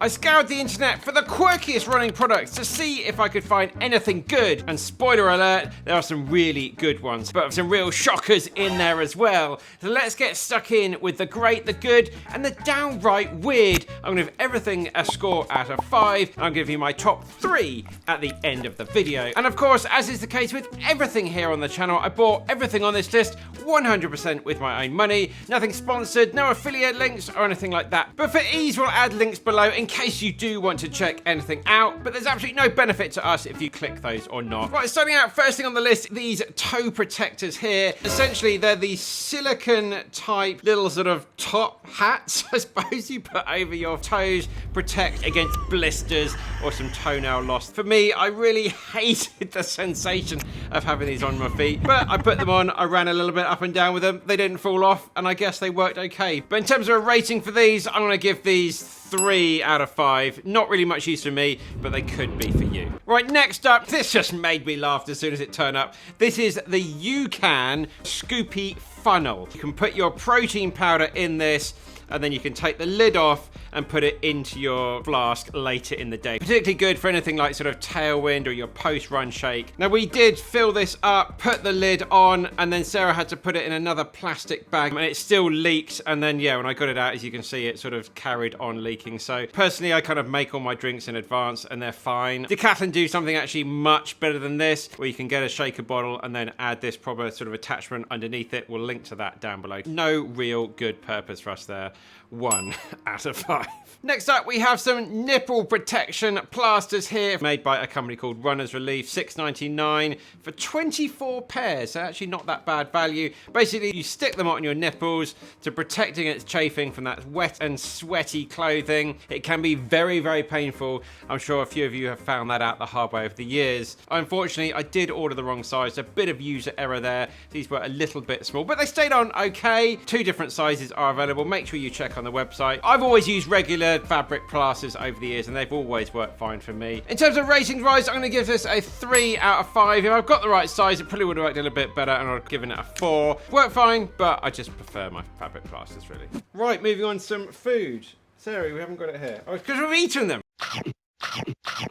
I scoured the internet for the quirkiest running products to see if I could find anything good. And spoiler alert, there are some really good ones, but some real shockers in there as well. So let's get stuck in with the great, the good, and the downright weird. I'm gonna give everything a score out of 5. I'm gonna give you my top 3 at the end of the video. And of course, as is the case with everything here on the channel, I bought everything on this list 100% with my own money. Nothing sponsored, no affiliate links or anything like that. But for ease, we'll add links below in case you do want to check anything out, but there's absolutely no benefit to us if you click those or not. Right, starting out first thing on the list, these toe protectors here. Essentially, they're the silicone type little sort of top hats, I suppose, you put over your toes, protect against blisters or some toenail loss. For me, I really hated the sensation of having these on my feet, but I put them on, I ran a little bit up and down with them, they didn't fall off, and I guess they worked okay. But in terms of a rating for these, I'm gonna give these 3 out of 5. Not really much use for me, but they could be for you. Right, next up, this just made me laugh as soon as it turned up. This is the UCAN Scoopie funnel. You can put your protein powder in this, and then you can take the lid off and put it into your flask later in the day. Particularly good for anything like sort of tailwind or your post-run shake. Now we did fill this up, put the lid on, and then Sarah had to put it in another plastic bag, and it still leaked. And then, yeah, when I got it out, as you can see, it sort of carried on leaking. So personally, I kind of make all my drinks in advance and they're fine. Decathlon do something actually much better than this, where you can get a shaker bottle and then add this proper sort of attachment underneath it. We'll link to that down below. No real good purpose for us there. 1 out of 5. Next up, we have some nipple protection plasters here, made by a company called Runner's Relief, $6.99 for 24 pairs, so actually not that bad value. Basically, you stick them on your nipples to protect against chafing from that wet and sweaty clothing. It can be very, very painful. I'm sure a few of you have found that out the hard way over the years. Unfortunately, I did order the wrong size, a bit of user error there. These were a little bit small, but they stayed on okay. 2 different sizes are available. Make sure you check on the website. I've always used regular fabric plasters over the years and they've always worked fine for me. In terms of ratings wise, I'm going to give this a 3 out of 5. If I've got the right size, it probably would have worked a little bit better and I'd have given it a 4. Worked fine, but I just prefer my fabric plasters really. Right, moving on to some food. Sarah, we haven't got it here. Oh, it's because we've eaten them.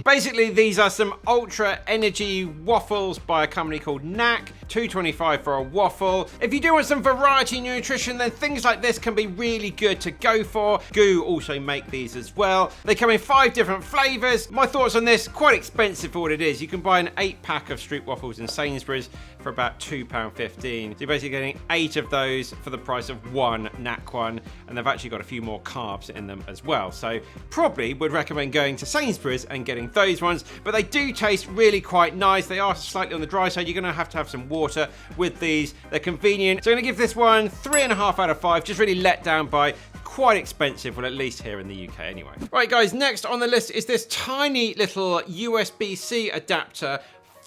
Basically, these are some ultra energy waffles by a company called Naak. $2.25 for a waffle. If you do want some variety nutrition, then things like this can be really good to go for. Goo also make these as well. They come in 5 different flavors. My thoughts on this, quite expensive for what it is. You can buy an 8-pack of street waffles in Sainsbury's for about £2.15. So you're basically getting 8 of those for the price of 1 Naak one, and they've actually got a few more carbs in them as well. So probably would recommend going to Sainsbury's and getting those ones, but they do taste really quite nice. They are slightly on the dry side. You're going to have some water with these. They're convenient. So I'm going to give this one 3.5 out of 5. Just really let down by quite expensive, well, at least here in the UK anyway. Right, guys, next on the list is this tiny little USB-C adapter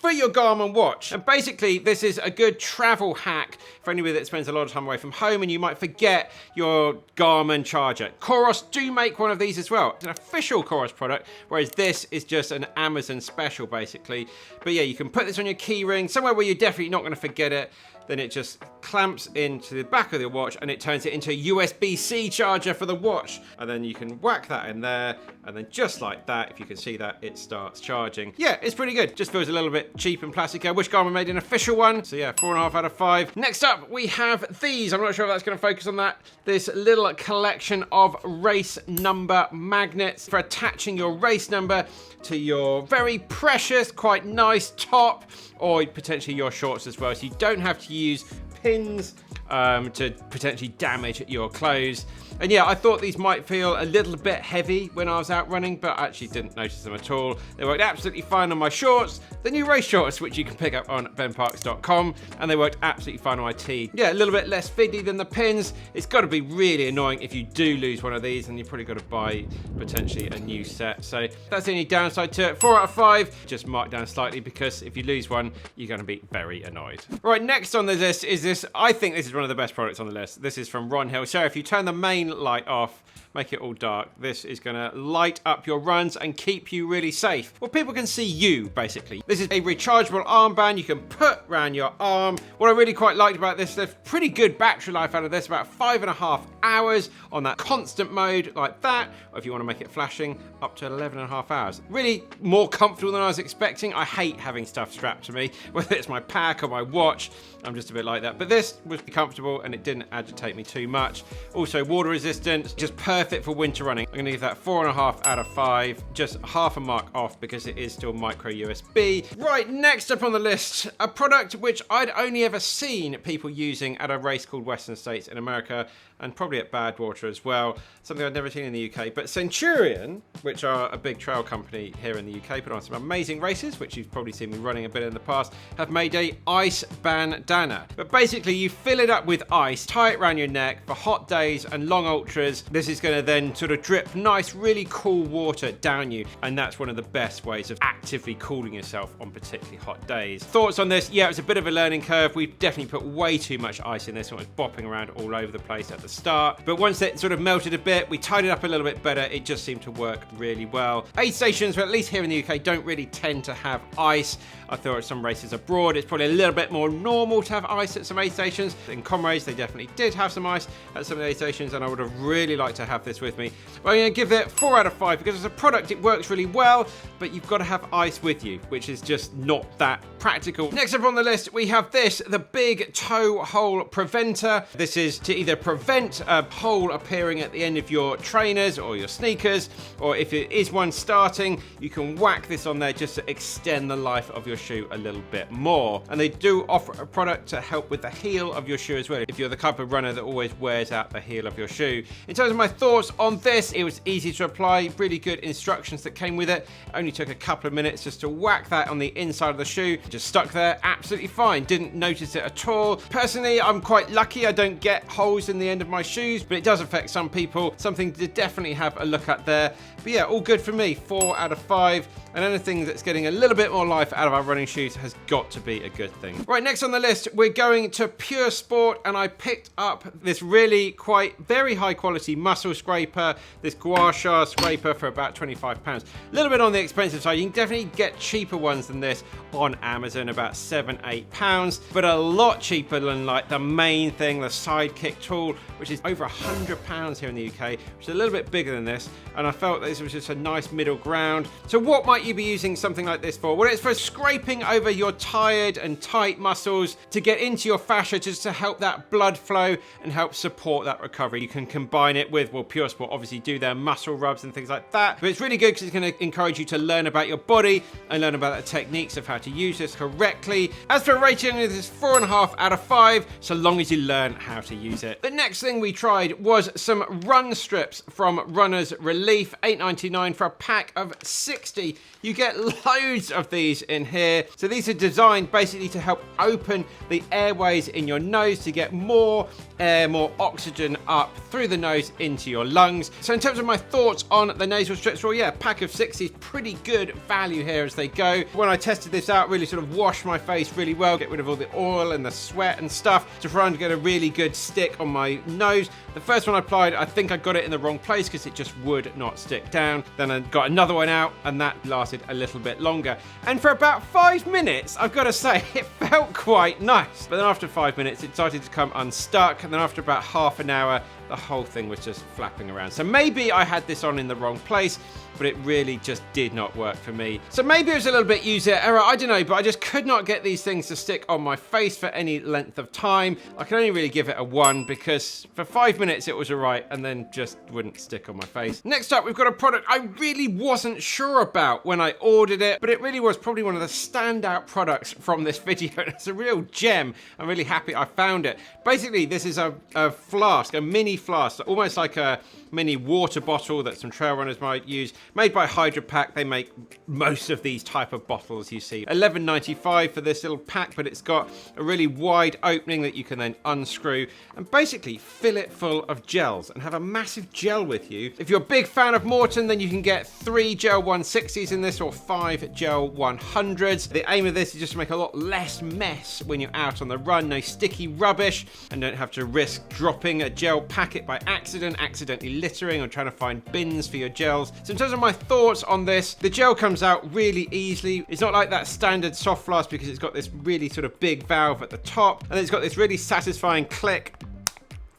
for your Garmin watch. And basically, this is a good travel hack for anybody that spends a lot of time away from home and you might forget your Garmin charger. Coros do make one of these as well. It's an official Coros product, whereas this is just an Amazon special, basically. But yeah, you can put this on your key ring, somewhere where you're definitely not gonna forget it. Then it just clamps into the back of the watch and it turns it into a USB-C charger for the watch. And then you can whack that in there, and then just like that, if you can see that, it starts charging. Yeah, it's pretty good. Just feels a little bit cheap and plastic. I wish Garmin made an official one. So yeah, 4.5 out of 5. Next up, we have these. I'm not sure if that's going to focus on that. This little collection of race number magnets for attaching your race number to your very precious, quite nice top, or potentially your shorts as well. So you don't have to use pins to potentially damage your clothes. And yeah, I thought these might feel a little bit heavy when I was out running, but I actually didn't notice them at all. They worked absolutely fine on my shorts, the new race shorts, which you can pick up on benparks.com, and they worked absolutely fine on my tee. Yeah, a little bit less fiddy than the pins. It's got to be really annoying if you do lose one of these, and you've probably got to buy potentially a new set. So that's the only downside to it. 4 out of 5, just marked down slightly because if you lose one, you're going to be very annoyed. Right, next on the list is this. I think this is one of the best products on the list. This is from Ron Hill. So if you turn the main light off, make it all dark. This is going to light up your runs and keep you really safe. Well, people can see you, basically. This is a rechargeable armband you can put around your arm. What I really quite liked about this, there's pretty good battery life out of this, about 5.5 hours on that constant mode like that, or if you want to make it flashing, up to 11.5 hours. Really more comfortable than I was expecting. I hate having stuff strapped to me, whether it's my pack or my watch. I'm just a bit like that. But this was comfortable and it didn't agitate me too much. Also water resistant, just perfect for winter running. I'm going to give that 4.5 out of 5, just half a mark off because it is still micro USB. Right, next up on the list, a product which I'd only ever seen people using at a race called Western States in America, and probably at Badwater as well. Something I'd never seen in the UK. But Centurion, which are a big trail company here in the UK, put on some amazing races, which you've probably seen me running a bit in the past, have made a ice bandana. But basically you fill it up with ice, tie it around your neck for hot days and long ultras. This is going to then sort of drip nice, really cool water down you. And that's one of the best ways of actively cooling yourself on particularly hot days. Thoughts on this? Yeah, it was a bit of a learning curve. We definitely put way too much ice in this. It was bopping around all over the place at the start, but once it sort of melted a bit, we tied it up a little bit better. It just seemed to work really well. Aid stations, but at least here in the UK, don't really tend to have ice. I thought at some races abroad, it's probably a little bit more normal to have ice at some aid stations. In Comrades, they definitely did have some ice at some of the aid stations, and I would have really liked to have this with me. But I'm going to give it 4 out of 5 because as a product, it works really well, but you've got to have ice with you, which is just not that practical. Next up on the list, we have this, the big toe hole preventer. This is to either prevent a hole appearing at the end of your trainers or your sneakers, or if it is one starting, you can whack this on there just to extend the life of your shoe a little bit more. And they do offer a product to help with the heel of your shoe as well, if you're the type of runner that always wears out the heel of your shoe. In terms of my thoughts on this, it was easy to apply, really good instructions that came with it. It only took a couple of minutes just to whack that on the inside of the shoe. Just stuck there absolutely fine, didn't notice it at all. Personally, I'm quite lucky I don't get holes in the end of my shoes, but it does affect some people. Something to definitely have a look at there. But yeah, all good for me, 4 out of 5. And anything that's getting a little bit more life out of our running shoes has got to be a good thing. Right, next on the list, we're going to Puresport, and I picked up this really very high quality muscle scraper, this gua sha scraper for about £25. A little bit on the expensive side. You can definitely get cheaper ones than this on Amazon, about £7-8, but a lot cheaper than like the main thing, the Sidekick tool, which is over £100 here in the UK, which is a little bit bigger than this. And I felt that this was just a nice middle ground. So what might you be using something like this for? Well, it's for scraping over your tired and tight muscles to get into your fascia, just to help that blood flow and help support that recovery. You can combine it with, well, Puresport obviously do their muscle rubs and things like that, but it's really good because it's going to encourage you to learn about your body and learn about the techniques of how to use this correctly. As for rating, this is 4.5 out of 5, so long as you learn how to use it. The next thing we tried was some run strips from Runner's Relief, $8.99 for a pack of 60. You get loads of these in here. So these are designed basically to help open the airways in your nose to get more air, more oxygen up through the nose into your lungs. So in terms of my thoughts on the nasal strips, well, yeah, pack of 60 is pretty good value here as they go. When I tested this out, really sort of washed my face really well, get rid of all the oil and the sweat and stuff to try and get a really good stick on my nose. The first one I applied, I think I got it in the wrong place because it just would not stick down. Then I got another one out and that lasted a little bit longer. And for about 5 minutes, I've got to say, it felt quite nice. But then after 5 minutes, it started to come unstuck. And then after about half an hour, the whole thing was just flapping around. So maybe I had this on in the wrong place, but it really just did not work for me. So maybe it was a little bit user error, I don't know, but I just could not get these things to stick on my face for any length of time. I can only really give it a 1 because for 5 minutes it was alright and then just wouldn't stick on my face. Next up, we've got a product I really wasn't sure about when I ordered it, but it really was probably one of the standout products from this video. It's a real gem. I'm really happy I found it. Basically, this is a flask, a mini flask, almost like a mini water bottle that some trail runners might use. Made by Hydro Pack. They make most of these type of bottles you see. $11.95 for this little pack, but it's got a really wide opening that you can then unscrew and basically fill it full of gels and have a massive gel with you. If you're a big fan of Maurten, then you can get 3 gel 160s in this or 5 gel 100s. The aim of this is just to make a lot less mess when you're out on the run. No sticky rubbish and don't have to risk dropping a gel packet by accident, accidentally littering or trying to find bins for your gels. So in terms of my thoughts on this, the gel comes out really easily. It's not like that standard soft flask because it's got this really sort of big valve at the top, and it's got this really satisfying click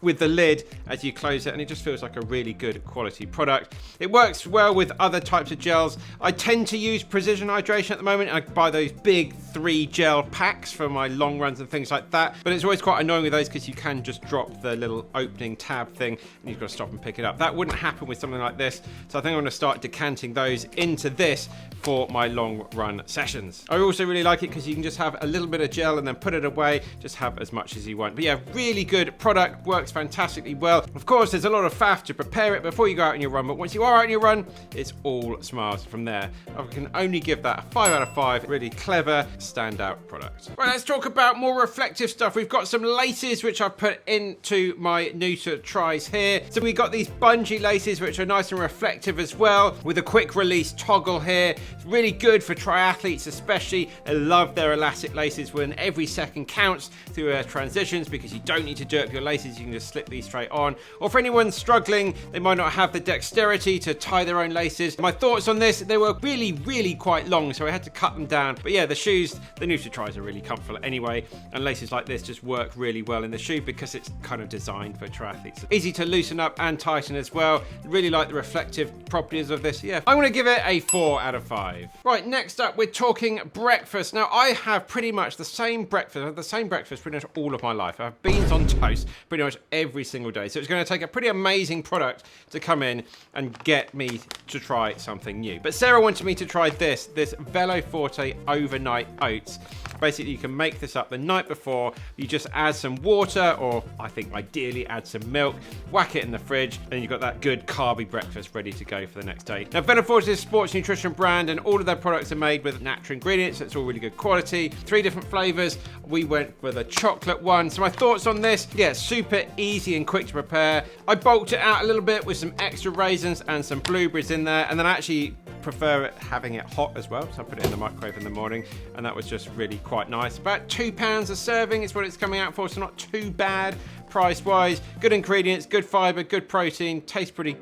with the lid as you close it, and it just feels like a really good quality product. It works well with other types of gels. I tend to use Precision Hydration at the moment. I buy those big 3 gel packs for my long runs and things like that, but it's always quite annoying with those because you can just drop the little opening tab thing and you've got to stop and pick it up. That wouldn't happen with something like this, so I think I'm going to start decanting those into this for my long run sessions. I also really like it because you can just have a little bit of gel and then put it away, just have as much as you want. But yeah, really good product, works fantastically well. Of course, there's a lot of faff to prepare it before you go out on your run, but once you are out on your run, it's all smiles from there. I can only give that a 5 out of 5. Really clever, standout product. Right, let's talk about more reflective stuff. We've got some laces which I've put into my new to tries here. So we got these bungee laces which are nice and reflective as well, with a quick release toggle here. It's really good for triathletes especially. They love their elastic laces when every second counts through transitions, because you don't need to do up your laces, you can just slip these straight on. Or for anyone struggling, they might not have the dexterity to tie their own laces. My thoughts on this, they were really quite long, so I had to cut them down. But yeah, the shoes, the new to tries are really comfortable anyway, and laces like this just work really well in the shoe because it's kind of designed for triathletes. Easy to loosen up and tighten as well. Really like the reflective properties of this. Yeah, I'm going to give it a 4 out of 5. Right, next up, we're talking breakfast. Now, I have pretty much the same breakfast. I have the same breakfast pretty much all of my life. I have beans on toast pretty much every single day. So it's going to take a pretty amazing product to come in and get me to try something new. But Sarah wanted me to try this Veloforte overnight oats. Basically, you can make this up the night before. You just add some water, or I think ideally add some milk, whack it in the fridge, and you've got that good carby breakfast ready to go for the next day. Now, Veloforte is a sports nutrition brand, and all of their products are made with natural ingredients, so it's all really good quality. 3 different flavors. We went with a chocolate one. So my thoughts on this, yeah, super easy and quick to prepare. I bulked it out a little bit with some extra raisins and some blueberries in there, and then I actually prefer it having it hot as well, so I put it in the microwave in the morning, and that was just really quite nice. About £2 a serving is what it's coming out for, so not too bad price wise. Good ingredients, good fiber, good protein, tastes pretty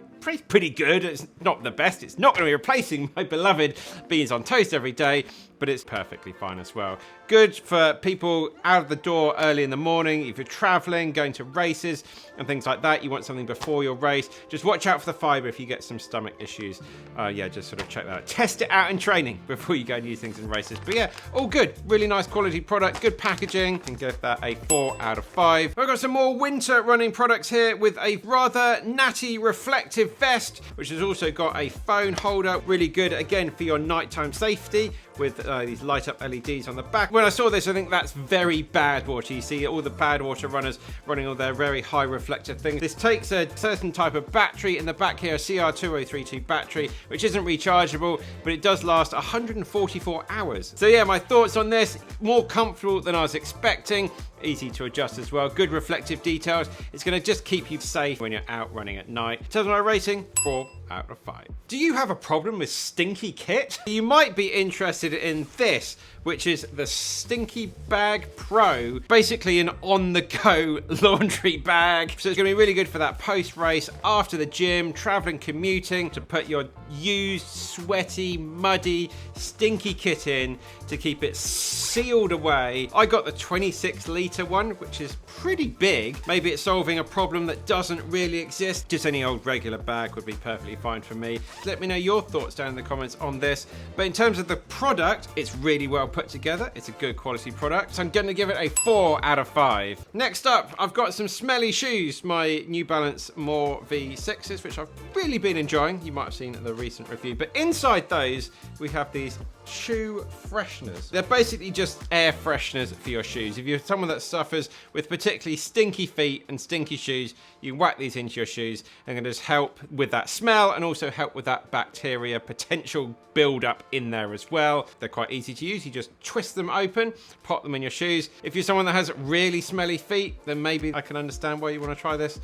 good. It's not the best. It's not going to be replacing my beloved beans on toast every day, but it's perfectly fine as well. Good for people out of the door early in the morning. If you're traveling, going to races and things like that, you want something before your race. Just watch out for the fiber if you get some stomach issues. Yeah, just sort of check that out. Test it out in training before you go and use things in races. But yeah, all good. Really nice quality product. Good packaging. And give that a 4 out of 5. I've got some more winter running products here with a rather natty reflective vest, which has also got a phone holder. Really good, again, for your nighttime safety, with these light up LEDs on the back. When I saw this, I think that's very bad water. You see all the bad water runners running all their very high reflective things. This takes a certain type of battery in the back here, a CR2032 battery, which isn't rechargeable, but it does last 144 hours. So yeah, my thoughts on this, more comfortable than I was expecting. Easy to adjust as well. Good reflective details. It's going to just keep you safe when you're out running at night. In terms of my rating, 4 out of 5. Do you have a problem with stinky kit? You might be interested in this, which is the Stinky Bag Pro. Basically an on-the-go laundry bag. So it's going to be really good for that post-race, after the gym, traveling, commuting, to put your used, sweaty, muddy, stinky kit in to keep it sealed away. I got the 26-litre one, which is pretty big. Maybe it's solving a problem that doesn't really exist. Just any old regular bag would be perfectly fine for me. Let me know your thoughts down in the comments on this. But in terms of the product, it's really well put together. It's a good quality product. So I'm going to give it a 4 out of 5. Next up, I've got some smelly shoes. My New Balance More V6s, which I've really been enjoying. You might have seen the recent review. But inside those, we have these shoe fresheners. They're basically just air fresheners for your shoes. If you're someone that suffers with particularly stinky feet and stinky shoes, you whack these into your shoes and it just help with that smell and also help with that bacteria potential build up in there as well. They're quite easy to use. You just twist them open, pop them in your shoes. If you're someone that has really smelly feet, then maybe I can understand why you want to try this.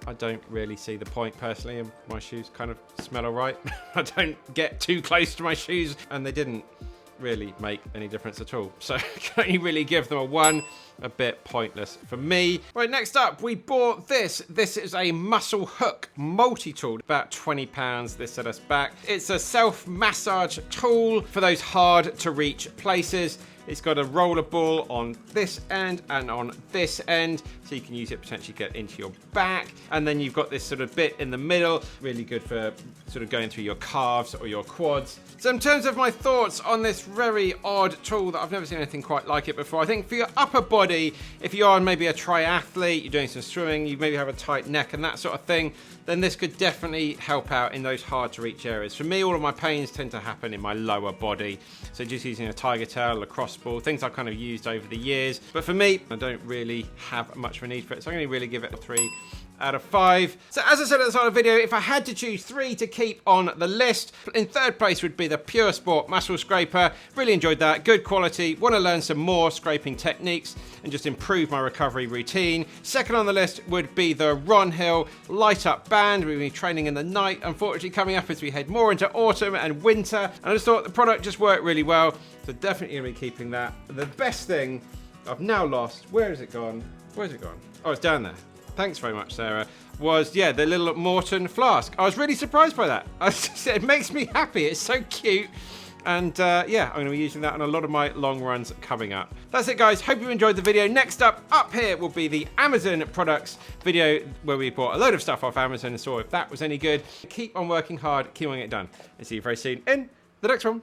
I don't really see the point personally, and my shoes kind of smell alright. I don't get too close to my shoes, and they didn't really make any difference at all. So I can only really give them a 1. A bit pointless for me. Right, next up, we bought this. This is a muscle hook multi-tool, about £20. This set us back. It's a self-massage tool for those hard to reach places. It's got a roller ball on this end and on this end, so you can use it potentially get into your back. And then you've got this sort of bit in the middle, really good for sort of going through your calves or your quads. So in terms of my thoughts on this very odd tool that I've never seen anything quite like it before, I think for your upper body, if you are maybe a triathlete, you're doing some swimming, you maybe have a tight neck and that sort of thing, then this could definitely help out in those hard to reach areas. For me, all of my pains tend to happen in my lower body. So just using a tiger tail, a crossball, things I've kind of used over the years. But for me, I don't really have much of a need for it. So I'm going to really give it a 3 out of 5. So as I said at the start of the video, if I had to choose 3 to keep on the list, in third place would be the Puresport muscle scraper. Really enjoyed that, good quality, want to learn some more scraping techniques and just improve my recovery routine. Second on the list would be the Ron Hill light up band. We've been training in the night, unfortunately coming up as we head more into autumn and winter, and I just thought the product just worked really well, so definitely going to be keeping that. The best thing I've now lost, where has it gone? Where's it gone? Oh, it's down there. Thanks very much, Sarah. Was, yeah, the little Maurten flask. I was really surprised by that. It makes me happy. It's so cute. And yeah, I'm going to be using that on a lot of my long runs coming up. That's it, guys. Hope you enjoyed the video. Next up here will be the Amazon products video where we bought a load of stuff off Amazon and saw if that was any good. Keep on working hard. Keep on getting it done. And see you very soon in the next one.